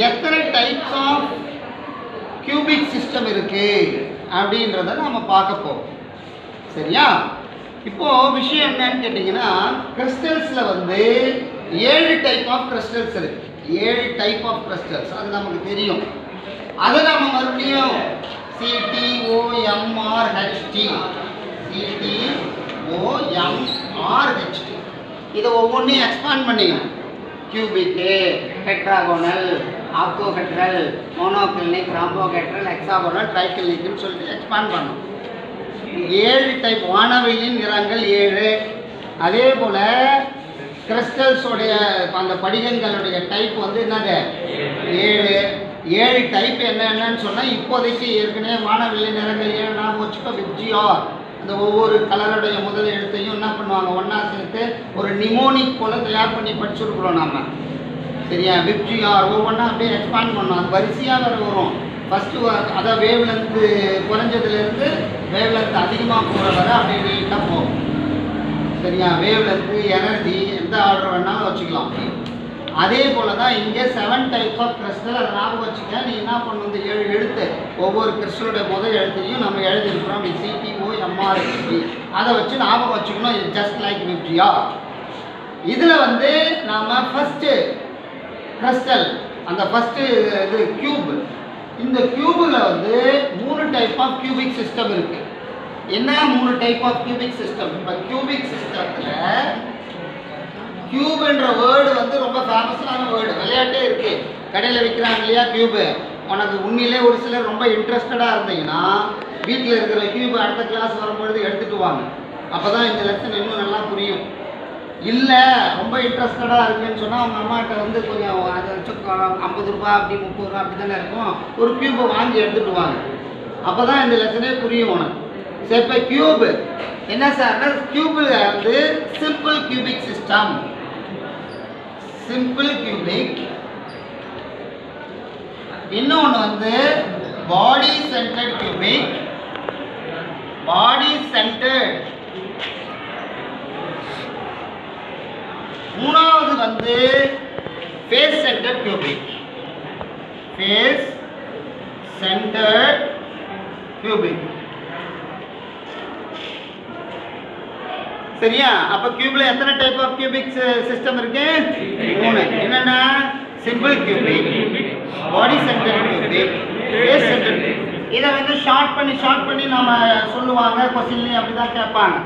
எத்தனை types of cubic system இருக்குது அப்படின்றத நம்ம பார்க்க போகிறோம். சரியா? இப்போது விஷயம் என்னன்னு கேட்டிங்கன்னா, கிறிஸ்டல்ஸில் வந்து 7 டைப் ஆஃப் கிறிஸ்டல்ஸ் இருக்குது. 7 டைப் ஆஃப் கிறிஸ்டல்ஸ், அது நமக்கு தெரியும். அதை நம்ம மறுபடியும் CTOMRHT இதை ஒவ்வொன்றையும் எக்ஸ்பாண்ட் பண்ணிக்கணும். கியூபிக்கு, டெட்ராகோனல், ஆக்டோஹெட்ரல், மோனோக்ளினிக், ராம்போஹெட்ரல், ஹெக்ஸாகோனல், ட்ரைக்ளினிக்னு சொல்லிட்டு எக்ஸ்பாண்ட் பண்ணணும். 7 டைப். வானவில்லின் நிறங்கள் 7. அதே போல் கிறிஸ்டல்ஸோடைய அந்த படிகங்களுடைய டைப் வந்து என்னது 7 டைப். என்னென்னு சொன்னால், இப்போதைக்கு ஏற்கனவே வானவில்லின் நிறங்கள் 7 நாம் வச்சுக்கோ. விப்ஜிஆர் அந்த ஒவ்வொரு கலருடைய முதல் எழுத்தையும் என்ன பண்ணுவாங்க, ஒன்றா சேர்த்து ஒரு நிமோனிக் போல் தயார் பண்ணி படிச்சுருக்குறோம் நாம். சரியா? விப்ஜிஆர் ஒவ்வொன்றா அப்படியே எக்ஸ்பாண்ட் பண்ணோம். அது வரிசையாக வேறு வரும். ஃபஸ்ட்டு அதான் வேவ் லென்த்து குறைஞ்சதுலேருந்து வேவ் லென்த் அதிகமாக போகிற வரை அப்படியே நீட்டாக போகும். சரியா? வேவ் லென்த்து, எனர்ஜி எந்த ஆர்டர் வேணாலும் வச்சுக்கலாம். அதே போல் தான் இங்கே 7 டைப்ஸ் ஆஃப் கிறிஸ்டல். அதை ஞாபகம் வச்சுக்க. நீ என்ன பண்ணணும், இந்த 7 எழுத்து ஒவ்வொரு கிறிஸ்டலுடைய முதல் எழுத்தையும் நம்ம எழுதியிருக்கிறோம். CTOMRHT அதை வச்சு ஞாபகம் வச்சுக்கணும். Just like VIBGYOR. இதில் வந்து நாம் ஃபஸ்ட்டு கிறிஸ்டல், அந்த ஃபஸ்ட்டு இது கியூப். இந்த கியூபில் வந்து 3 டைப் ஆஃப் கியூபிக் சிஸ்டம் இருக்குது. என்ன 3 டைப் ஆஃப் கியூபிக் சிஸ்டம்? இப்போ கியூபிக் சிஸ்டத்தில் கியூப்ன்ற வேர்டு வந்து ரொம்ப ஃபேமஸான வேர்டு. விளையாட்டே இருக்குது. கடையில் விற்கிறாங்க இல்லையா கியூபு. உனக்கு உண்மையிலே ஒரு சிலர் ரொம்ப இன்ட்ரெஸ்டடாக இருந்தீங்கன்னா வீட்டில் இருக்கிற கியூபு அடுத்த கிளாஸ் வரும்பொழுது எடுத்துகிட்டு வாங்க. அப்போ தான் இந்த லெசன் இன்னும் நல்லா புரியும். இல்லை ரொம்ப இன்ட்ரெஸ்டடாக இருக்குன்னு சொன்னால் அவங்க அம்மாட்ட வந்து கொஞ்சம் அதை வச்சு 50 ரூபா அப்படி 30 ரூபா அப்படி தானே இருக்கும், ஒரு கியூபை வாங்கி எடுத்துகிட்டு வாங்க. அப்போ தான் இந்த லெசனே புரியும் உனக்கு. சரி, இப்போ கியூபு என்ன சார்னா, கியூபில் வந்து simple cubic system. Simple cubic. இன்னொன்று வந்து body centred cubic. Body centred. மூணாவது வந்து face centred cubic. Face centred cubic. சரியா? அப்போ கியூபில் எத்தனை டைப் ஆஃப் கியூபிக் சிஸ்டம் இருக்கு? 3. என்னென்ன? Simple cubic, body centred cubic, face centred. இதை வந்து ஷார்ட் பண்ணி நம்ம சொல்லுவாங்க. கொஸ்டின்லேயும் அப்படி தான் கேட்பாங்க.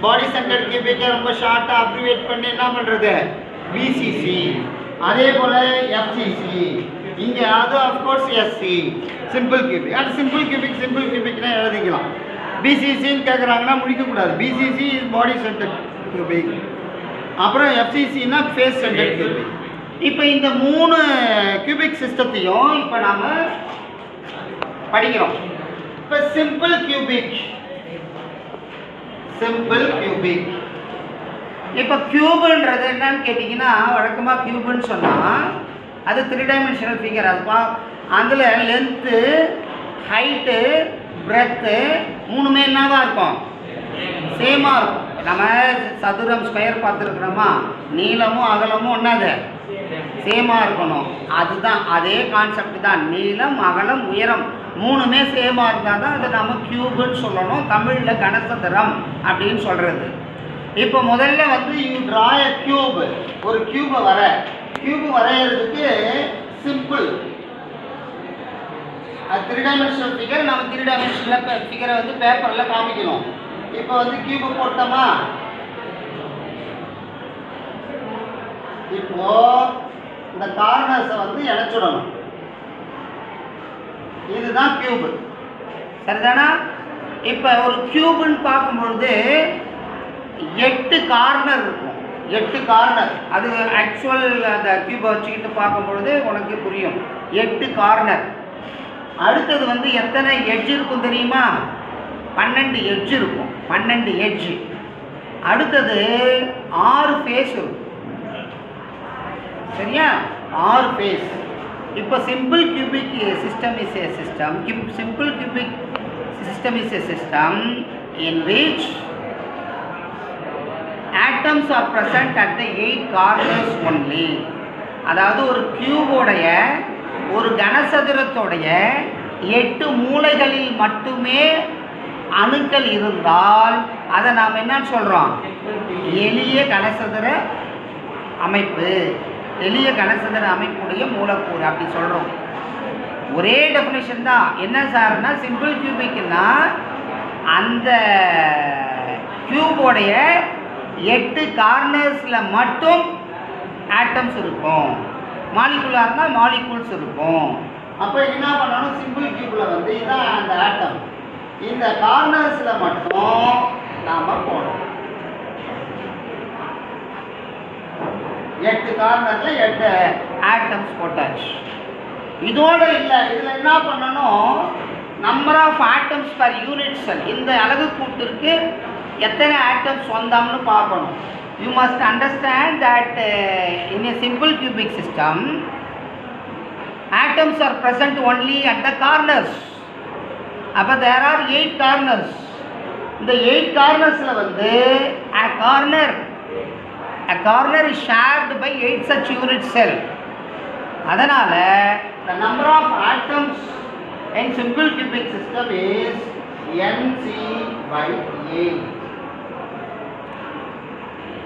பாடி சென்டர்ட் கியூபிக்கை ரொம்ப ஷார்ட்டாக அப்ரிவேட் பண்ணி என்ன பண்ணுறது? BCC. அதே போல் FCC. இங்கே அது அஃப்கோர்ஸ் SC. Simple cubic. அது சிம்பிள் கியூபிக்னா எழுதிக்கலாம். BCCன்னு கேட்குறாங்கன்னா முடிக்கக்கூடாது. BCC is body centred cubic. அப்புறம் FCCன்னா ஃபேஸ் சென்டர்ட் கியூபிக். இப்போ இந்த 3 கியூபிக் சிஸ்டத்தையும் இப்போ நாம் படிக்கிறோம். இப்போ சிம்பிள் கியூபிக். இப்போ கியூபுன்றது என்னன்னு கேட்டிங்கன்னா, வழக்கமாக கியூபுன்னு சொன்னால் அது 3 டைமென்ஷனல் ஃபிகர். அது அதில் லென்த்து, ஹைட்டு, பிரெத்து 3மே என்னதான் இருக்கும்? சேமாக இருக்கும். நம்ம சதுரம் ஸ்கொயர் பார்த்துருக்குறோமா? நீளமும் அகலமும் என்னது? சேமாக இருக்கணும். அதுதான் அதே கான்செப்ட் தான். நீளம், அகலம், உயரம் 3மே சேமாக இருந்தால் தான் அதை நம்ம கியூபுன்னு சொல்லணும். தமிழில் கனசதுரம் அப்படின்னு சொல்கிறது. இப்போ முதல்ல வந்து யூ ட்ரா எ கியூப். ஒரு கியூபை வரைகிறதுக்கு சிம்பிள். அது 3 டைமென்ஷனல் ஃபிகர். நம்ம 3 டைமென்ஷனல் ஃபிகரை வந்து பேப்பரில் காமிக்கணும். இப்போ வந்து கியூபை போட்டோமா? இப்போ இந்த கார்னர்ஸை வந்து இணைச்சுடணும். இதுதான் கியூபு. சரிதானா? இப்போ ஒரு கியூபுன்னு பார்க்கும்பொழுது 8 கார்னர் இருக்கும். 8 கார்னர். அது ஆக்சுவல் அந்த கியூபை வச்சுக்கிட்டு பார்க்கும்பொழுது உனக்கு புரியும். 8 கார்னர். அடுத்தது வந்து எத்தனை எட்ஜ் இருக்கும் தெரியுமா? 12 எட்ஜ் இருக்கும். 12 எட்ஜ். அடுத்தது 6 ஃபேஸ் இருக்கும். சரியா? 6 ஃபேஸ். இப்போ simple cubic system is a system. Simple cubic system is a system in which atoms are present at the 8 corners only. அதாவது ஒரு கியூபோடைய ஒரு கனசதுரத்துடைய 8 மூலைகளில் மட்டுமே அணுக்கள் இருந்தால் அதை நாம் என்னன்னு சொல்கிறோம்? எளிய கனசதுர அமைப்பு, எளிய கனசதுர அமைப்புடைய மூலக்கூறு அப்படி சொல்கிறோம். ஒரே டெஃபினேஷன் தான். என்ன சார்னா சிம்பிள் கியூபிக்னா அந்த கியூபோடைய 8 கார்னர்ஸில் மட்டும் ஆட்டம்ஸ் இருக்கும். மாலிகுலார்னா மாலிகூல்ஸ் இருக்கும். அப்போ என்ன பண்ணணும்? சிம்பிள் கியூபில் வந்து இதுதான் அந்த ஆட்டம். இந்த கார்னர்ஸில் மட்டும் நாம் போடணும். 8 கார்னரில் 8 ஆட்டம்ஸ் போட்டாச்சு. இதோடு இல்லை, இதில் என்ன பண்ணணும்? Number of atoms per unit cell. இந்த அலகு கூட்டிற்கு எத்தனை ஆட்டம்ஸ் சொந்தம்னு பார்க்கணும். You must understand that in a simple cubic system, atoms are present only at the corners. அப்போ there are 8 corners. இந்த 8 cornersல வந்து a corner is shared by 8 such unit cell. அதனால the number of atoms in simple cubic system is NC/8.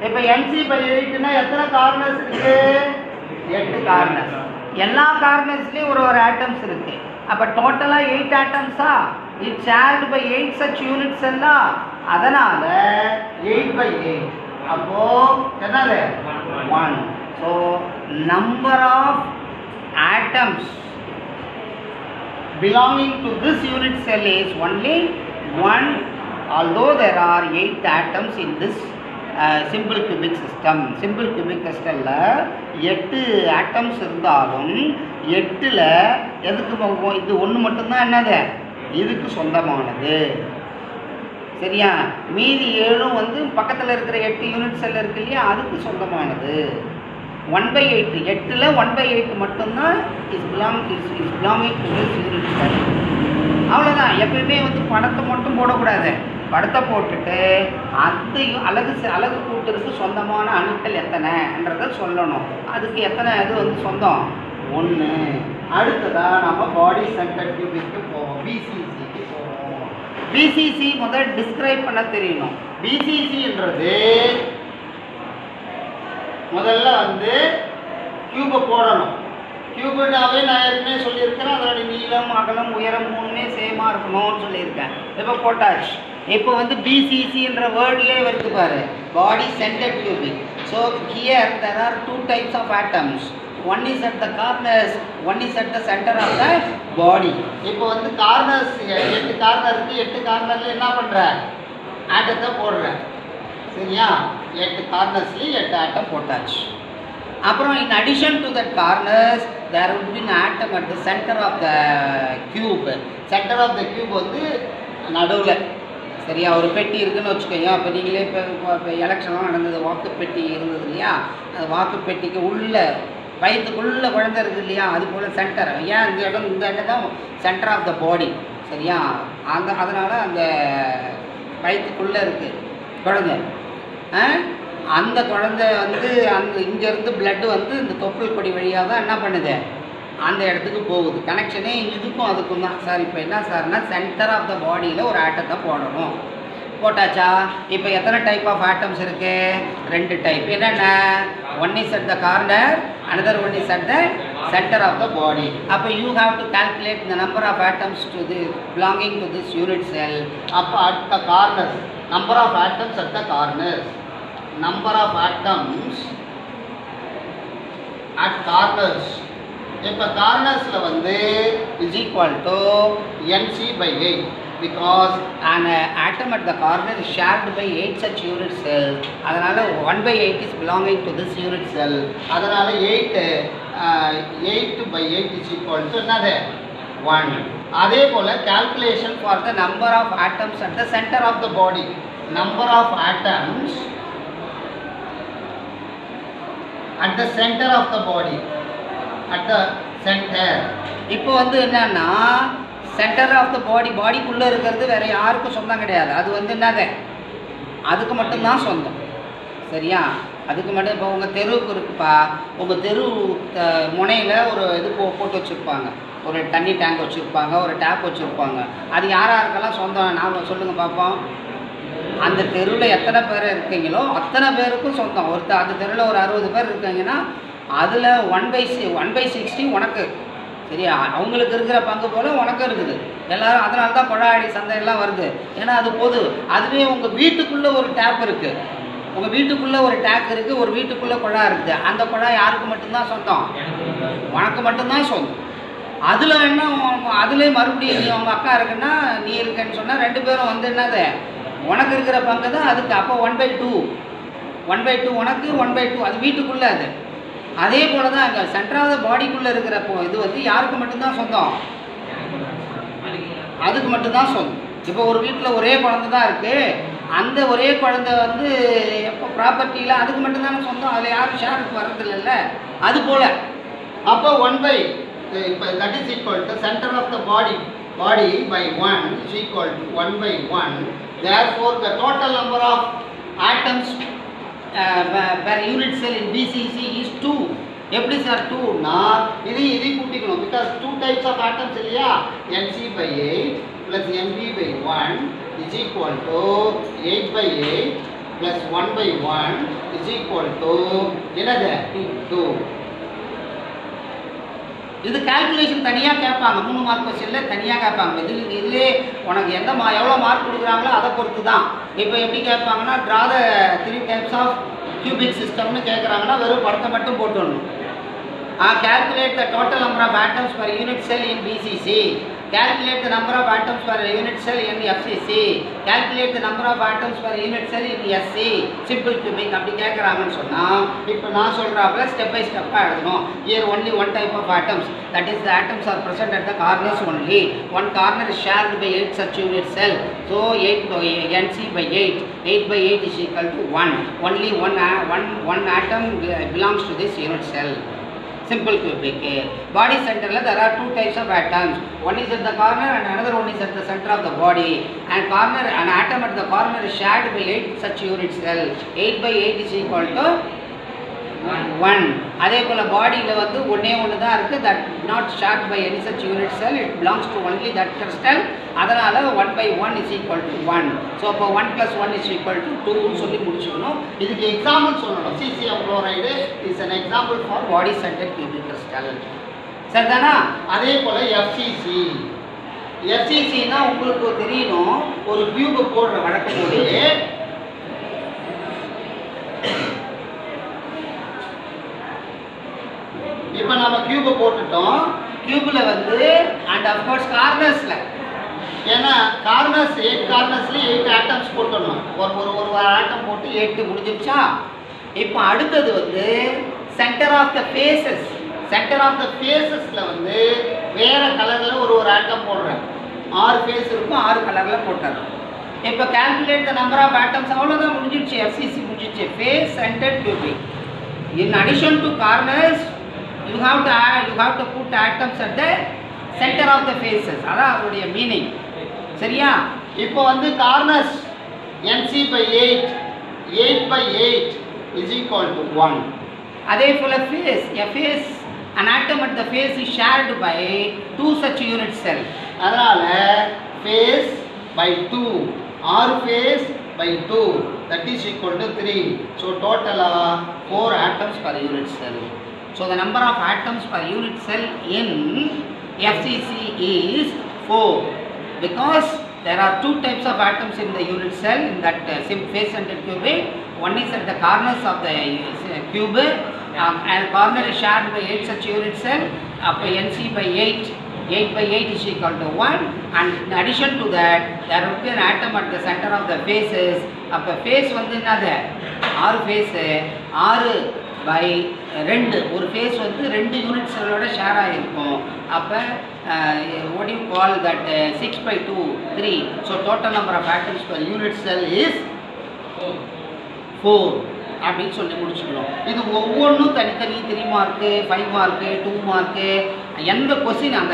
இப்போ NC/8னா எத்தனை corners இருக்கு? 8 corners. எல்லா கார்னர்ஸ்லேயும் ஒரு atoms இருக்கு. அப்போ டோட்டலாக 8 ஆட்டம்ஸா? It shared by 8 such units எல்லாம். அதனால 8/8. அப்போ என்னது? 1. So number of atoms belonging to this unit cell is only 1, although there are 8 atoms in this simple cubic system. Simple cubic systemல 8 atoms இருந்தாலும் 8ல் எதுக்கு போகும்? இது ஒன்று மட்டும்தான் என்னது? இதுக்கு சொந்தமானது. சரியா? மீதி 7 வந்து பக்கத்தில் இருக்கிற 8 யூனிட் செல் இருக்கு இல்லையா, அதுக்கு சொந்தமானது. 1/8, 8ல் 1/8 மட்டும்தான் is belonging to this unit செல். அவ்வளோதான். எப்பயுமே வந்து படத்தை மட்டும் போடக்கூடாது. படத்தை போட்டுட்டு அந்த அலகு கூட்டிற்கு சொந்தமான அணுக்கள் எத்தனைன்றதை சொல்லணும். அதுக்கு எத்தனை இது வந்து சொந்தம்? 1. அடுத்ததாக நம்ம பாடி சென்டர் கியூபிக்கு போவோம், பிசிசிக்கு போவோம். பிசிசி முதல் டிஸ்கிரைப் பண்ண தெரியணும். பிசிசின்றது முதல்ல வந்து கியூபை போடணும். கியூபுனாவே நான் ஏற்கனவே சொல்லியிருக்கிறேன், அதோட நீளம் அகலம் உயரம் 3மே சேமாக இருக்கணும்னு சொல்லியிருக்கேன். இப்போ போட்டாச்சு. இப்போ வந்து பிசிசின்ற வேர்ட்லேயே வருது பாரு, பாடி centre cubic. So here there are 2 types of atoms. One is at the corners, one is at the center of the body. இப்போ வந்து கார்னர்ஸ் 8 கார்னருக்கு 8 கார்னரில் என்ன பண்ணுற? ஆட்டத்தை போடுற. சரியா? 8 கார்னர்ஸ்லேயும் 8 ஆட்டம் போட்டாச்சு. அப்புறம் in addition to that corners there would be an atom at the center of the cube. Center of the cube வந்து நடுவில். சரியா? ஒரு பெட்டி இருக்குதுன்னு வச்சுக்கோங்க. இப்போ நீங்களே இப்போ எலெக்ஷன்லாம் நடந்தது, வாக்கு பெட்டி இருந்தது இல்லையா, அந்த வாக்கு பெட்டிக்கு உள்ள வயிற்றுக்குள்ளே குழந்தை இருக்குது இல்லையா, அது போல் சென்டர். ஏன் இந்த இடம் தான் சென்டர் ஆஃப் த பாடி. சரியா? அதனால் அந்த வயிற்றுக்குள்ளே இருக்குது குழந்தை. அந்த குழந்தை வந்து இங்கேருந்து பிளட்டு வந்து இந்த தொப்புள் கொடி வழியாக தான் என்ன பண்ணுது? அந்த இடத்துக்கு போகுது. கனெக்ஷனே இதுக்கும் அதுக்கும் தான். சார் இப்போ என்ன சார்னா சென்டர் ஆஃப் த பாடியில் ஒரு ஆட்டத்தை போடணும். போட்டாச்சா? இப்போ எத்தனை டைப் ஆஃப் ஆட்டம்ஸ் இருக்குது? 2 டைப். என்னென்ன? One is at the corner, another one is at the centre of the body. அப்போ you have to calculate the number of atoms to the belonging to this unit cell. அப்போ at the corner number of atoms at the corner, number of atoms at corners. இப்போ கார்னர்ஸில் வந்து is equal to NC/8 because an atom at the corner is shared by 8 such unit cells. அதனால் 1/8 is belonging to this unit cell. அதனால் 8/8 is equal to என்னது? 1. அதே போல் calculation for the number of atoms at the center of the body. Number of atoms at the center of the body, at the center. இப்போ வந்து என்னன்னா centre of த பாடிக்குள்ளே இருக்கிறது வேறு யாருக்கும் சொந்தம் கிடையாது. அது வந்து என்னது? அதுக்கு மட்டும்தான் சொந்தம். சரியா? அதுக்கு மட்டும் இப்போ உங்கள் தெருவுக்கு இருக்குப்பா, உங்கள் தெரு முனையில் ஒரு இது போட்டு வச்சுருப்பாங்க, ஒரு தண்ணி டேங்க் வச்சுருப்பாங்க, ஒரு டேப் வச்சுருப்பாங்க. அது யாராருக்கெல்லாம் சொந்தம் நான் சொல்லுங்கள் பார்ப்போம். அந்த தெருவில் எத்தனை பேர் இருக்கீங்களோ அத்தனை பேருக்கும் சொந்தம். அந்த தெருவில் ஒரு 60 பேர் இருக்காங்கன்னா அதில் 1/60 உனக்கு. சரியா? அவங்களுக்கு இருக்கிற பங்கு போல் உனக்கு இருக்குது எல்லோரும். அதனால தான் கொழாடி சந்தையெல்லாம் வருது. ஏன்னா அது பொது. அதுவே உங்கள் வீட்டுக்குள்ளே ஒரு டேப் இருக்குது, உங்கள் வீட்டுக்குள்ளே ஒரு டேங்க் இருக்குது, ஒரு வீட்டுக்குள்ளே குழா இருக்குது. அந்த குழா யாருக்கு மட்டும்தான் சொந்தம்? உனக்கு மட்டும்தான் சொந்தம். அதில் வேணா அதுலேயே மறுபடியும் நீ உங்கள் அக்கா இருக்குன்னா நீ இருக்கேன்னு சொன்னால் 2 பேரும் வந்து என்னது உனக்கு இருக்கிற பங்கு தான் அதுக்கு. அப்போ 1/2 உனக்கு, 1/2 அது வீட்டுக்குள்ளே. அது அதே போல் தான் அங்கே சென்டராக பாடிக்குள்ளே இருக்கிற இது வந்து யாருக்கு மட்டும்தான் சொந்தம்? அதுக்கு மட்டும்தான் சொந்தம். இப்போ ஒரு வீட்டில் ஒரே குழந்தை தான் இருக்குது, அந்த ஒரே குழந்தை வந்து எப்போ ப்ராப்பர்ட்டியில் அதுக்கு மட்டும்தானே சொந்தம், அதில் யாரும் ஷேருக்கு வர்றதில்லைல்ல. அது போல் அப்போ 1/, இப்போ that is equal to centre of the body by 1 is equal to 1/1. Therefore the total number of atoms per unit cell in BCC is 2. எப்படி சார் 2 னா இது கூட்டிக்கணும். because 2 types of atoms இல்லையா? Nc/8 plus Nb/1 is equal to 8/8 plus 1/1 is equal to என்னது 2. இது calculation தனியாக கேட்பாங்க, 3 mark கொஸ்டினில் தனியாக கேட்பாங்க. இதிலே உனக்கு எவ்வளோ மார்க் கொடுக்குறாங்களோ அதை பொறுத்து தான். இப்போ எப்படி கேட்பாங்கன்னா draw the 3 types of cubic சிஸ்டம்னு கேட்குறாங்கன்னா வெறும் படத்தை மட்டும் போட்டுடணும். Calculate the total number of atoms per unit cell in BCC. Calculate the number of atoms per unit cell in FCC. Calculate the number of atoms per unit cell in SC. Simple cubic அப்படி கேட்குறாங்கன்னு சொன்னால் இப்போ நான் சொல்கிறாப்புல step by ஸ்டெப்பாக எழுதணும். Here only one type of atoms, that is the atoms are present at the corners only. One corner is shared by 8 such unit cell. So 8/8 8/8 is equal to 1. Only one atom belongs to this unit cell. Simple cubic. Body center there are 2 types of atoms. One is at the corner and another one is at the center of the body. And an atom at the corner is shared by 8 such unit cell. 8/8 is equal to 1. அதே போல் பாடியில் வந்து ஒன்றே தான் இருக்குது, that not shared by any such unit cell. It belongs to only that crystal. அதனால் 1/1 is equal to 1. So அப்போ 1 + 1 is equal to 2 சொல்லி முடிச்சுக்கணும். இதுக்கு எக்ஸாம்பிள் சொல்லணும். Cesium chloride is an example for body centered cubic crystal. சரிதானா? அதே போல் FCCனா உங்களுக்கு தெரியணும். ஒரு கியூபை போடுற வழக்கம்போது இப்போ நம்ம கியூபை போட்டுட்டோம். கியூபில் வந்து அண்ட் அஃப்கோர்ஸ் கார்னர்ஸில், ஏன்னா கார்னர்ஸ் 8 கார்னர்ஸ்லேயும் 8 ஆட்டம்ஸ் போட்டுடணும். ஒரு ஆட்டம் போட்டு 8 முடிஞ்சிருச்சா? இப்போ அடுத்தது வந்து சென்டர் ஆஃப் த ஃபேஸஸில் வந்து வேறு கலரில் ஒரு ஆட்டம் போடுறேன். 6 ஃபேஸ் இருக்கும், 6 கலரில் போட்டுறேன். இப்போ calculate the number of atoms, அவ்வளோதான் முடிஞ்சிடுச்சு. FCC முடிஞ்சிடுச்சு, face centred cubic. In addition to corners you have to put atoms at the center of the faces. அதான் அதோடைய மீனிங். சரியா? இப்போ வந்து corners Nc/8 8/8 is equal to 1. அதே போல face an atom at the face is shared by 2 such unit cell. அதனால face by 2 or face by 2, that is equal to 3. So total 4 atoms per unit cell. So the number of atoms per unit cell in FCC is 4, because there are 2 types of atoms in the unit cell in that face centered cubic. One is at the corners of the cube, and corner is shared by 8 such unit cell. Nc/8 8/8 is equal to 1, and in addition to that there will be an atom at the center of the faces. அப்போ face வந்து என்னது 6 face 6/2. ஒரு face வந்து 2 unit செல்லோட share ஆகிருக்கும். அப்போ what do you call that 6/2 3. So total number of atoms per unit cell is 4 அப்படின்னு சொல்லி முடிச்சுக்கணும். இது ஒவ்வொன்றும் தனித்தனி 3 மார்க்கு 5 மார்க்கு 2 மார்க்கு. எந்த கொஸ்டின் அந்த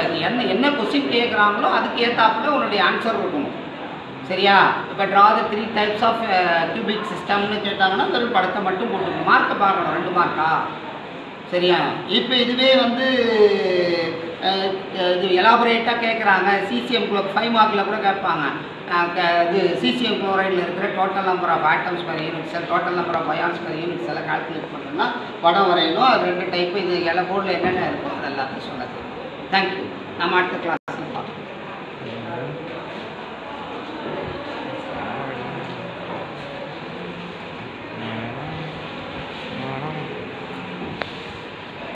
என்ன கொஸ்டின் கேட்குறாங்களோ அதுக்கு ஏற்றாப்புல உன்னுடைய ஆன்சர் இருக்கணும். சரியா? இப்போ draw the 3 types of cubic சிஸ்டம்னு கேட்டாங்கன்னா வெறும் படத்தை மட்டும் போட்டுக்கணும். மார்க்கை பார்க்கணும், 2 மார்க்கா? சரியா? இப்போ இதுவே வந்து இது எலாபரேட்டாக கேட்குறாங்க. சிசிஎம் 5 மார்க்கில் கூட கேட்பாங்க. இது சிசிஎம் குளோரைடில் இருக்கிற total number of atoms per unit cell, total number of ions per unit செல்லை கால்குலேட் பண்ணணும்னா படம் வரையணும். அது 2 டைப்பு. இது போர்டில் என்னென்ன இருக்கோ அது எல்லாத்தையும் சொல்ல தெரியும். தேங்க்யூ. நம்ம அடுத்த கிளாஸ்